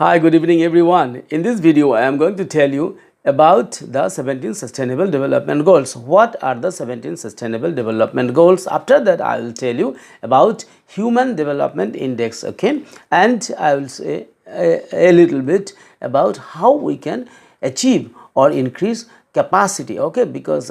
Hi, good evening everyone. In this video, I am going to tell you about the 17 Sustainable Development Goals. What are the 17 Sustainable Development Goals? After that, I will tell you about Human Development Index, okay? And I will say a little bit about how we can achieve or increase capacity, okay? Because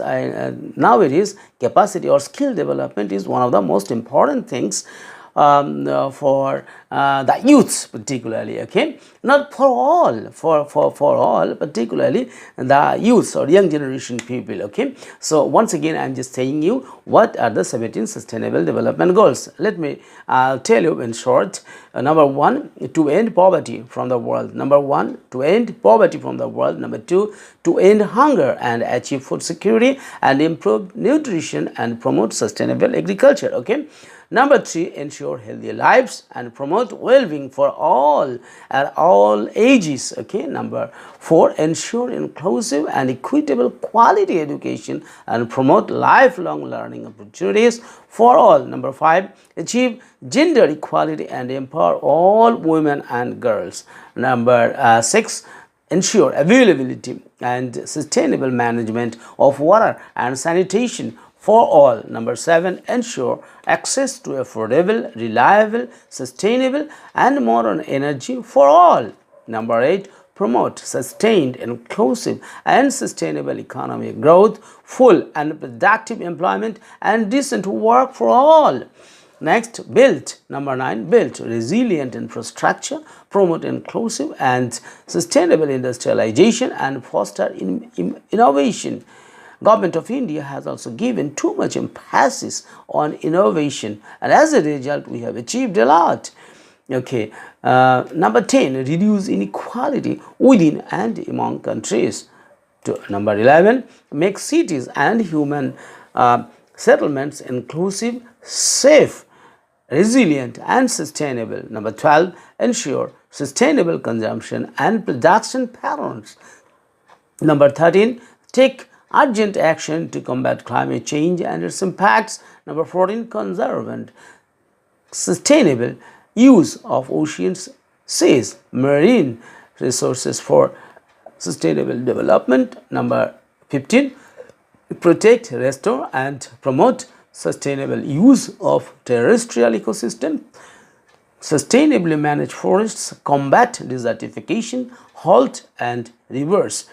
nowadays, capacity or skill development is one of the most important things for the youths particularly, okay, not for all, for all, particularly the youths or young generation people, okay. So once again, I am just saying you what are the 17 sustainable development goals. Let me tell you in short. Number one, to end poverty from the world. Number one, to end poverty from the world. Number two, to end hunger and achieve food security and improve nutrition and promote sustainable agriculture, okay. Number three, ensure healthy lives and promote well-being for all at all ages, okay. Number four, ensure inclusive and equitable quality education and promote lifelong learning opportunities for all. Number five, achieve gender equality and empower all women and girls. Number six, ensure availability and sustainable management of water and sanitation for all. Number seven, ensure access to affordable, reliable, sustainable and modern energy for all. Number eight, promote sustained, inclusive and sustainable economic growth, full and productive employment and decent work for all. Next, build. Number nine, build resilient infrastructure, promote inclusive and sustainable industrialization and foster innovation. Government of India has also given too much emphasis on innovation, and as a result, we have achieved a lot. Okay. Number 10, reduce inequality within and among countries. Number 11, make cities and human settlements inclusive, safe, resilient and sustainable. Number 12, ensure sustainable consumption and production patterns. Number 13, take urgent action to combat climate change and its impacts. Number 14, conserve and sustainable use of oceans, seas, marine resources for sustainable development. Number 15, protect, restore and promote sustainable use of terrestrial ecosystem, sustainably manage forests, combat desertification, halt and reverse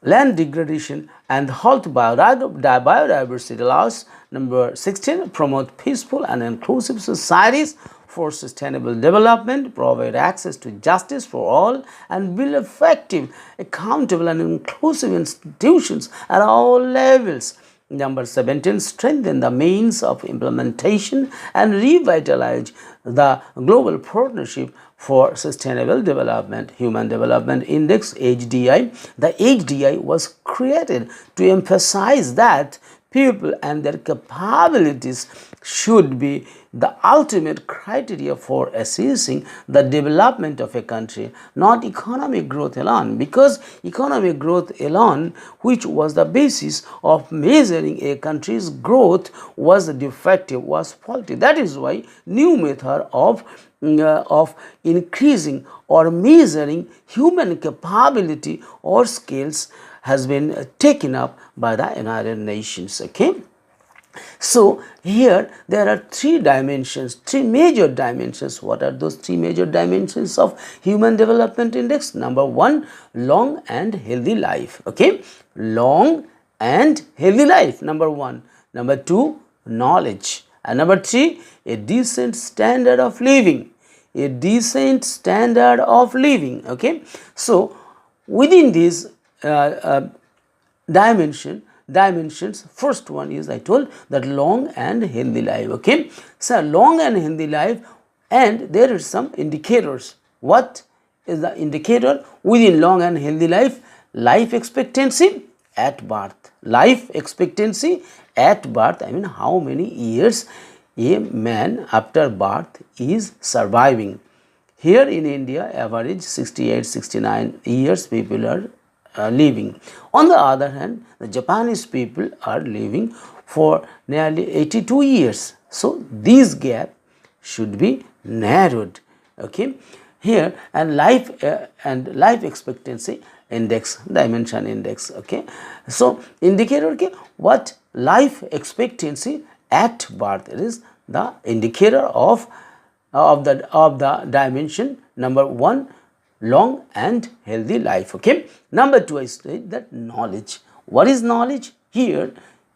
land degradation and halt biodiversity loss. Number 16, promote peaceful and inclusive societies for sustainable development, provide access to justice for all, and build effective, accountable, and inclusive institutions at all levels. Number 17, strengthen the means of implementation and revitalize the global partnership for sustainable development. Human Development Index, HDI. The HDI was created to emphasize that people and their capabilities should be the ultimate criteria for assessing the development of a country, not economic growth alone, because economic growth alone, which was the basis of measuring a country's growth, was defective, was faulty. That is why new method of increasing or measuring human capability or skills has been taken up by the United Nations, okay. So here there are three dimensions, three major dimensions. What are those three major dimensions of Human Development Index? Number one, long and healthy life, okay. Long and healthy life, number one. Number two, knowledge. And number three, a decent standard of living. A decent standard of living, okay. So within these dimensions, first one is, I told, that long and healthy life, okay. So long and healthy life, and there are some indicators. What is the indicator within long and healthy life? Life expectancy at birth. Life expectancy at birth, I mean how many years a man after birth is surviving. Here in India, average 68-69 years people are living. On the other hand, the Japanese people are living for nearly 82 years. So this gap should be narrowed, okay. here, and life expectancy index, dimension index. Okay, so indicator ke what life expectancy at birth, it is the indicator of the dimension number 1, long and healthy life. Okay, number 2, I state that knowledge. What is knowledge? Here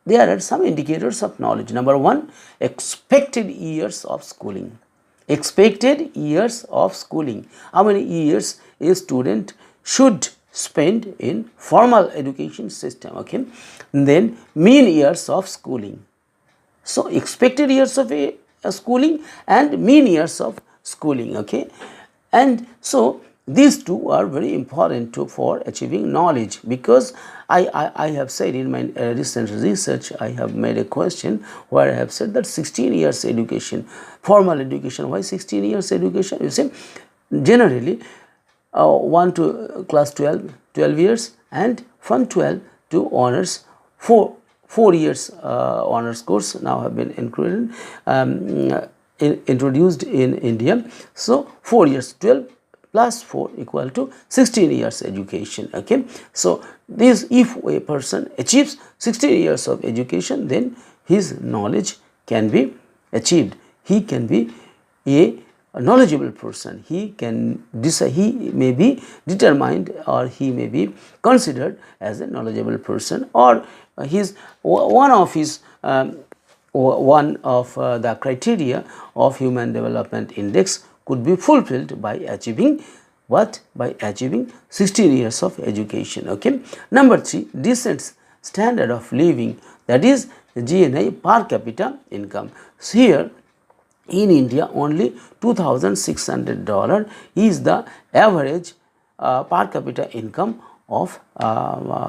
there are some indicators of knowledge. Number 1, expected years of schooling. Expected years of schooling. How many years a student should spend in formal education system? Okay, and then mean years of schooling. So expected years of a schooling and mean years of schooling. Okay, and so these two are very important for achieving knowledge, because I have said in my recent research, I have made a question where I have said that 16 years education, formal education. Why 16 years education? You see, generally 1 to class 12 years, and from 12 to honors 4 years honors course now have been included, introduced in India. So 4 years, 12 plus 4 equal to 16 years education. Okay, so this, if a person achieves 16 years of education, then his knowledge can be achieved. He can be a knowledgeable person. He can decide, he may be determined, or he may be considered as a knowledgeable person, or his one of the criteria of Human Development Index could be fulfilled by achieving what? By achieving 16 years of education. Okay. Number 3, decent standard of living, that is GNI, per capita income. So here in India only $2,600 is the average per capita income of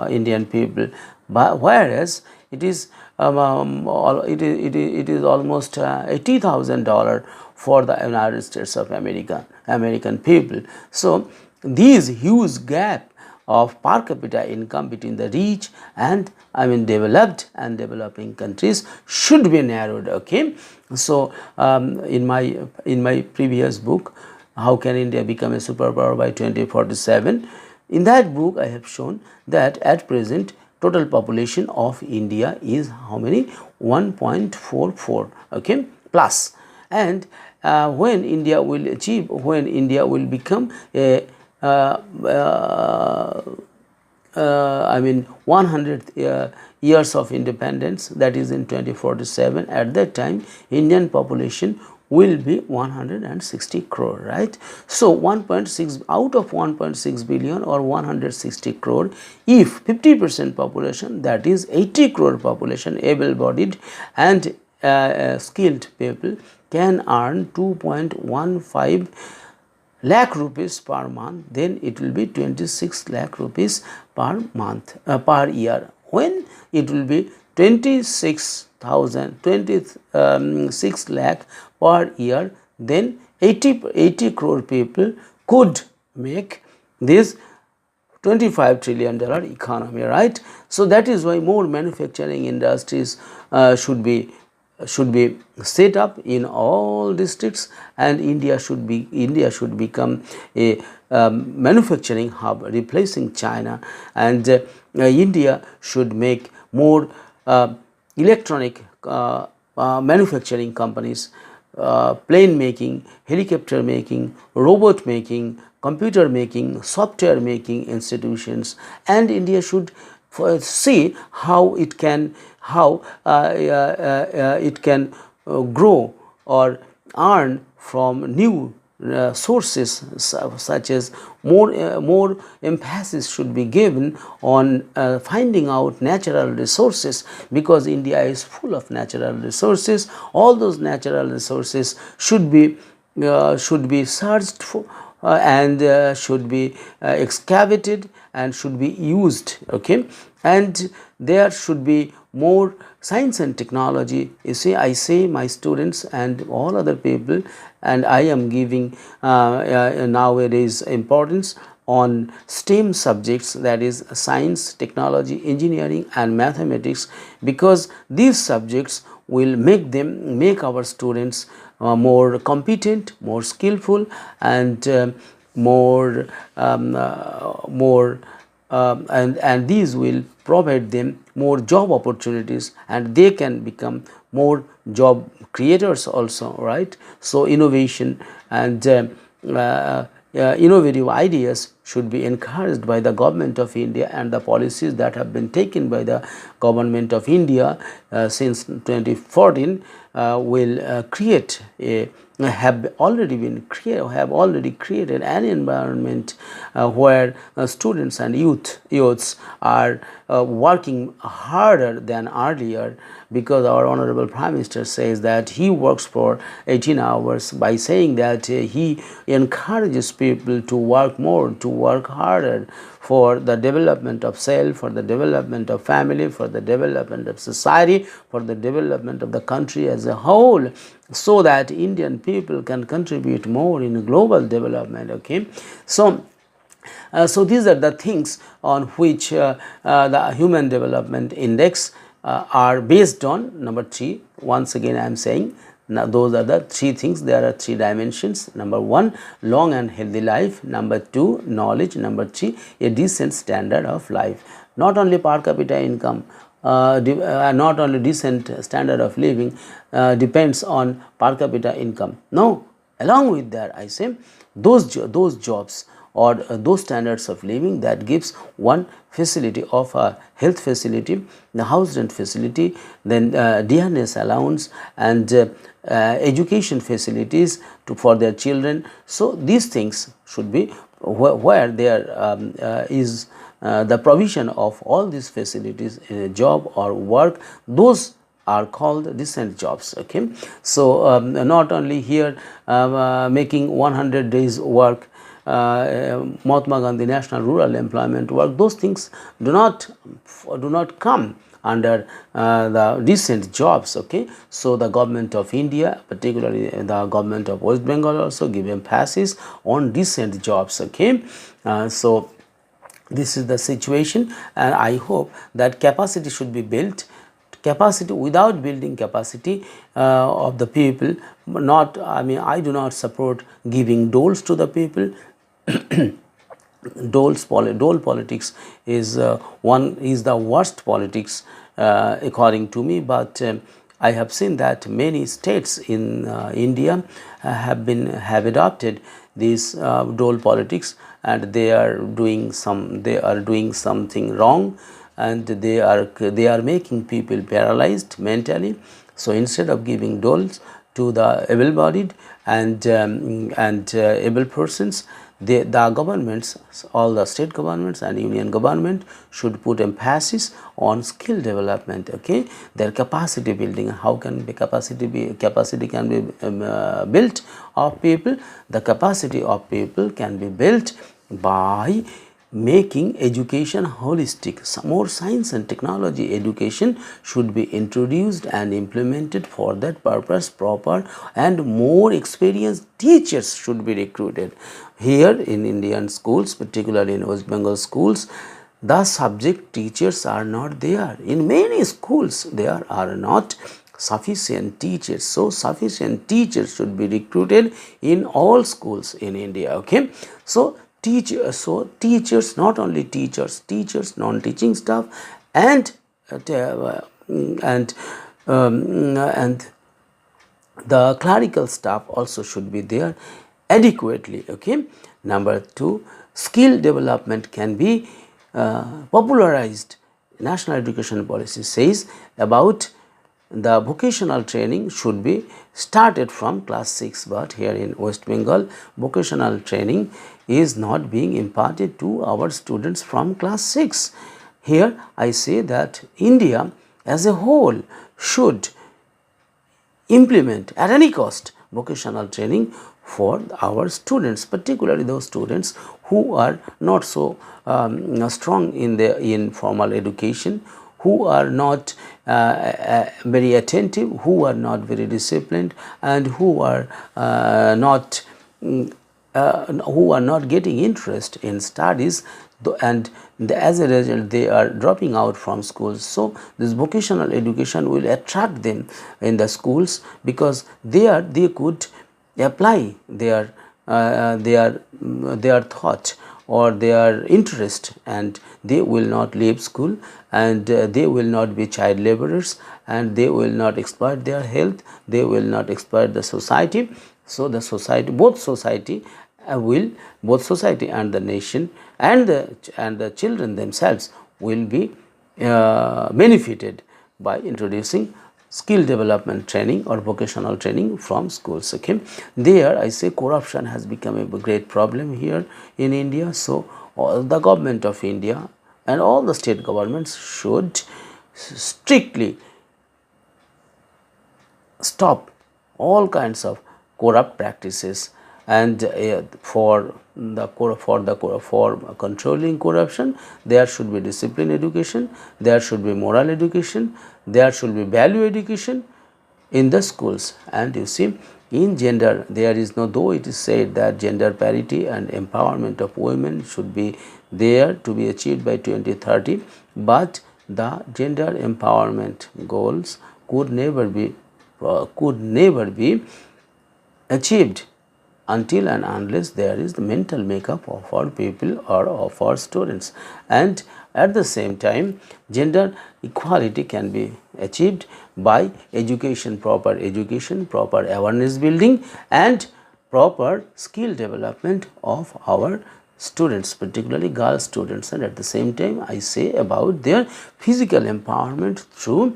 Indian people, but whereas it is it is almost $80,000 for the United States of American people. So these huge gap of per capita income between the rich and developed and developing countries should be narrowed. Okay, so in my previous book, How Can India Become a Superpower by 2047, in that book I have shown that at present total population of India is how many? 1.44, okay, plus, and when India will become a 100 years of independence, that is in 2047, at that time Indian population will be 160 crore, right? So 1.6 out of 1.6 billion or 160 crore, if 50% population, that is 80 crore population, able-bodied and skilled people can earn 2.15 lakh rupees per month, then it will be 26 lakh rupees per month, per year. When it will be 26 lakh per year, then 80 crore people could make this $25 trillion economy, right? So that is why more manufacturing industries should be set up in all districts, and India should become a manufacturing hub, replacing China, and India should make more electronic manufacturing companies, plane making, helicopter making, robot making, computer making, software making institutions, and India should see how it can grow or earn from new sources, such as more emphasis should be given on finding out natural resources, because India is full of natural resources. All those natural resources should be searched for and should be excavated and should be used. Okay, and there should be more science and technology. You see, I say my students and all other people, and I am giving nowadays importance on STEM subjects, that is science, technology, engineering and mathematics, because these subjects will make our students more competent, more skillful, and more and these will provide them more job opportunities, and they can become more job creators also, right? So innovation and innovative ideas should be encouraged by the government of India, and the policies that have been taken by the government of India since 2014 will create a have already created an environment where students and youths are working harder than earlier, because our honorable Prime Minister says that he works for 18 hours by saying that he encourages people to work more, to work harder for the development of self, for the development of family, for the development of society, for the development of the country as a whole, so that Indian people can contribute more in global development. Okay, so so these are the things on which the Human Development Index are based on. Number 3, once again I am saying, now those are the 3 things. There are 3 dimensions. Number 1, long and healthy life. Number 2, knowledge. Number 3, a decent standard of life. Not only per capita income, not only decent standard of living depends on per capita income. No, along with that, I say those jobs or those standards of living that gives one facility of a health facility, the house rent facility, then dearness allowance, and education facilities for their children. So these things should be where there is the provision of all these facilities in a job or work. Those are called decent jobs. Okay, so not only here making 100 days work, Mahatma Gandhi National Rural Employment Work, those things do not come under the decent jobs. Okay, so the government of India, particularly the government of West Bengal, also give emphasis on decent jobs. Okay, so this is the situation, and I hope that capacity should be built. Capacity, without building capacity of the people, not, I mean, I do not support giving doles to the people. Dole politics is the worst politics according to me, but I have seen that many states in India have adopted this dole politics, and they are doing something wrong, and they are making people paralyzed mentally. So instead of giving doles to the able-bodied and able persons, the governments, all the state governments and union government should put emphasis on skill development. Okay, their capacity building. How can the capacity can be built of people? The capacity of people can be built by making education holistic. Some more science and technology education should be introduced and implemented for that purpose. Proper and more experienced teachers should be recruited. Here in Indian schools, particularly in West Bengal schools, the subject teachers are not there. In many schools there are not sufficient teachers. So sufficient teachers should be recruited in all schools in India. Okay, so teachers, not only teachers, non-teaching staff, and the clerical staff also should be there adequately. Okay, number 2, skill development can be popularized. National education policy says about the vocational training should be started from class 6, but here in West Bengal, vocational training is not being imparted to our students from class 6. Here I say that India as a whole should implement at any cost vocational training for our students, particularly those students who are not so strong in the informal education, who are not very attentive, who are not very disciplined, and who are not getting interest in studies, and as a result they are dropping out from schools. So this vocational education will attract them in the schools, because they could apply their their thought or their interest, and they will not leave school, and they will not be child laborers, and they will not exploit their health, they will not exploit the society. So the society, both society both society and the nation and the children themselves will be benefited by introducing skill development training or vocational training from schools. Okay, there I say corruption has become a great problem here in India. So all the government of India and all the state governments should strictly stop all kinds of corrupt practices, and for controlling corruption there should be discipline education, there should be moral education, there should be value education in the schools. And you see, in gender there is no, though it is said that gender parity and empowerment of women should be there to be achieved by 2030, but the gender empowerment goals could never be achieved until and unless there is the mental makeup of our people or of our students. And at the same time, gender equality can be achieved by education, proper awareness building, and proper skill development of our students, particularly girl students. And at the same time, I say about their physical empowerment through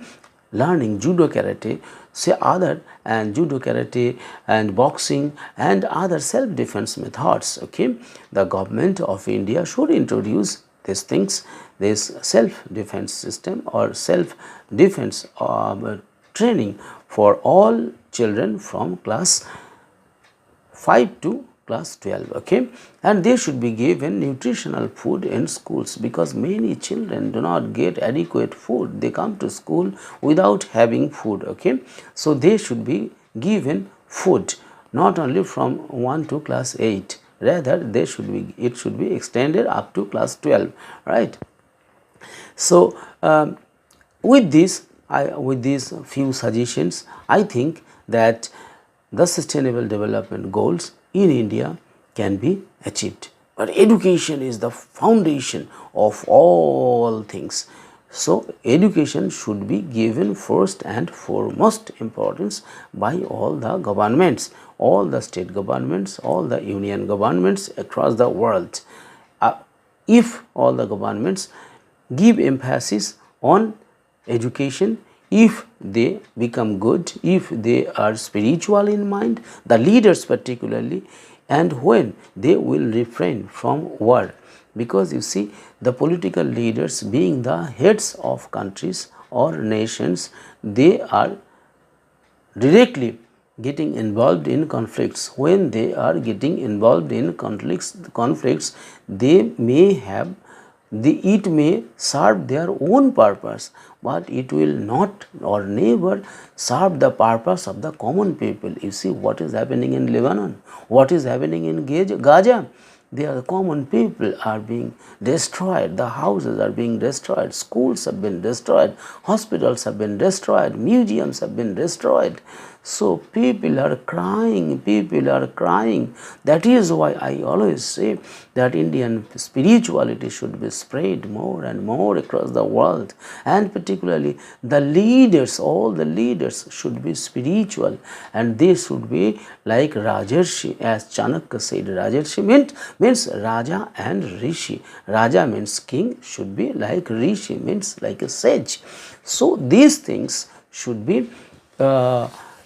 learning judo, karate, judo, karate and boxing and other self defense methods. Okay, the government of India should introduce these things, this self defense system or self defense training for all children from class 5 to class 12. Okay, and they should be given nutritional food in schools, because many children do not get adequate food. They come to school without having food. Okay, so they should be given food not only from 1 to class 8, rather it should be extended up to class 12, right? So with these few suggestions, I think that the sustainable development goals in India can be achieved. But education is the foundation of all things. So education should be given first and foremost importance by all the governments, all the state governments, all the union governments across the world. If all the governments give emphasis on education, if they become good, if they are spiritual in mind, the leaders particularly, and when they will refrain from war, because you see, the political leaders being the heads of countries or nations, they are directly getting involved in conflicts. When they are getting involved in conflicts, they may have it may serve their own purpose, but it will not or never serve the purpose of the common people. You see what is happening in Lebanon, what is happening in Gaza. The common people are being destroyed, the houses are being destroyed, schools have been destroyed, hospitals have been destroyed, museums have been destroyed. So people are crying, That is why I always say that Indian spirituality should be spread more and more across the world, and particularly the leaders, all the leaders should be spiritual, and they should be like Rajarshi, as Chanakya said. Rajarshi means Raja and Rishi. Raja means king, should be like Rishi, means like a sage. So these things should be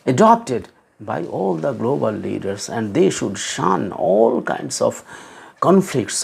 adopted by all the global leaders, and they should shun all kinds of conflicts,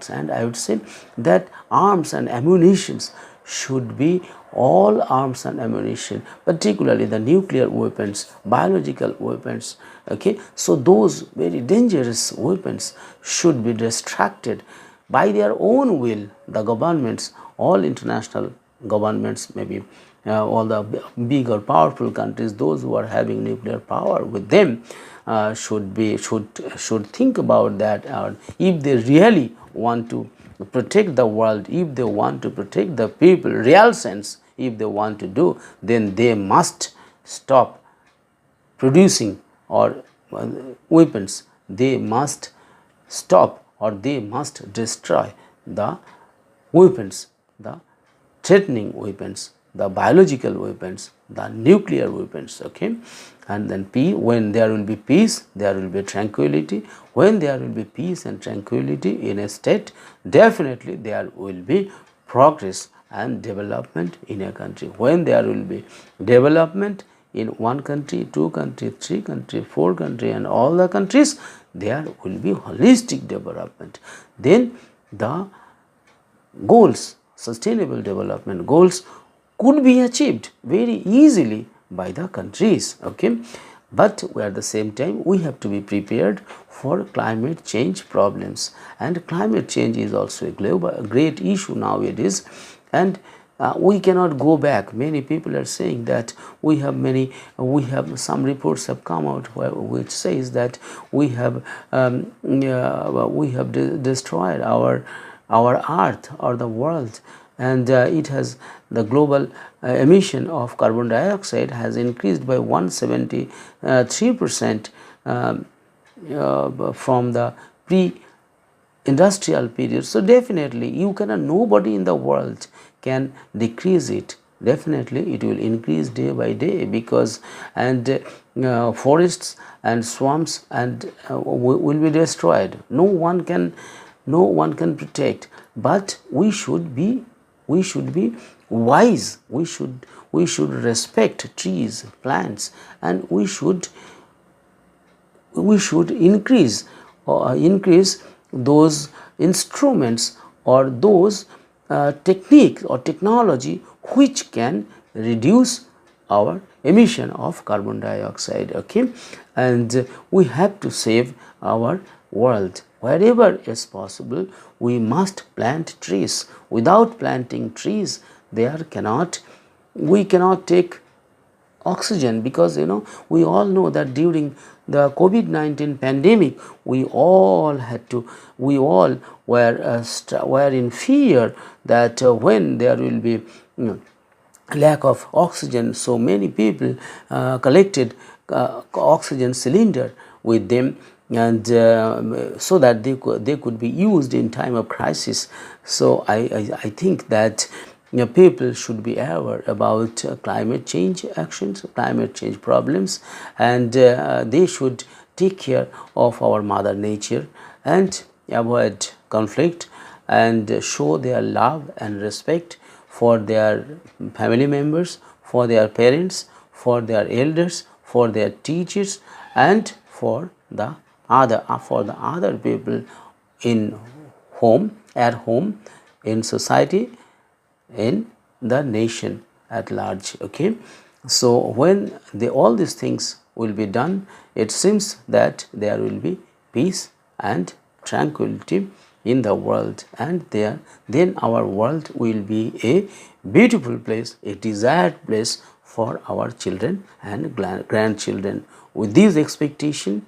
and I would say that arms and ammunitions should be all arms and ammunition, particularly the nuclear weapons, biological weapons. Okay, so those very dangerous weapons should be distracted by their own will. The governments, all international governments, maybe all the big or powerful countries, those who are having nuclear power with them, should think about that. If they really want to protect the world, if they want to protect the people, real sense, if they want to do, then they must stop producing or weapons they must stop or they must destroy the weapons, the threatening weapons, the biological weapons, the nuclear weapons, okay. And then when there will be peace, there will be tranquility. When there will be peace and tranquility in a state, definitely there will be progress and development in a country. When there will be development in one country, two country, three country, four country, and all the countries, there will be holistic development. Then the goals, sustainable development goals, could be achieved very easily by the countries, okay. But at the same time, we have to be prepared for climate change problems, and climate change is also a great issue nowadays, and we cannot go back. Many people are saying that we have some reports have come out which says that we have destroyed our earth or the world, and it has the global emission of carbon dioxide has increased by 173% from the pre-industrial period. So definitely nobody in the world can decrease it. Definitely it will increase day by day, because forests and swamps and will be destroyed. No one can protect, but we should be wise. We should respect trees, plants, and we should increase those instruments or those techniques or technology which can reduce our emission of carbon dioxide, okay. And we have to save our world. Wherever is possible, we must plant trees. Without planting trees, we cannot take oxygen, because we all know that during the COVID-19 pandemic, we all were in fear that when there will be lack of oxygen, so many people collected oxygen cylinder with them, and so that they could be used in time of crisis. So I think that people should be aware about climate change actions, climate change problems, and they should take care of our mother nature and avoid conflict, and show their love and respect for their family members, for their parents, for their elders, for their teachers, and for the other people at home, in society, in the nation at large, okay. So when all these things will be done, it seems that there will be peace and tranquility in the world, and then our world will be a beautiful place, a desired place for our children and grandchildren. With this expectation,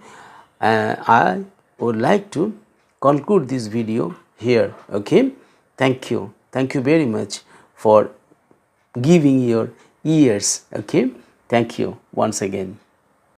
I would like to conclude this video here, okay. Thank you very much for giving your ears, okay. Thank you once again.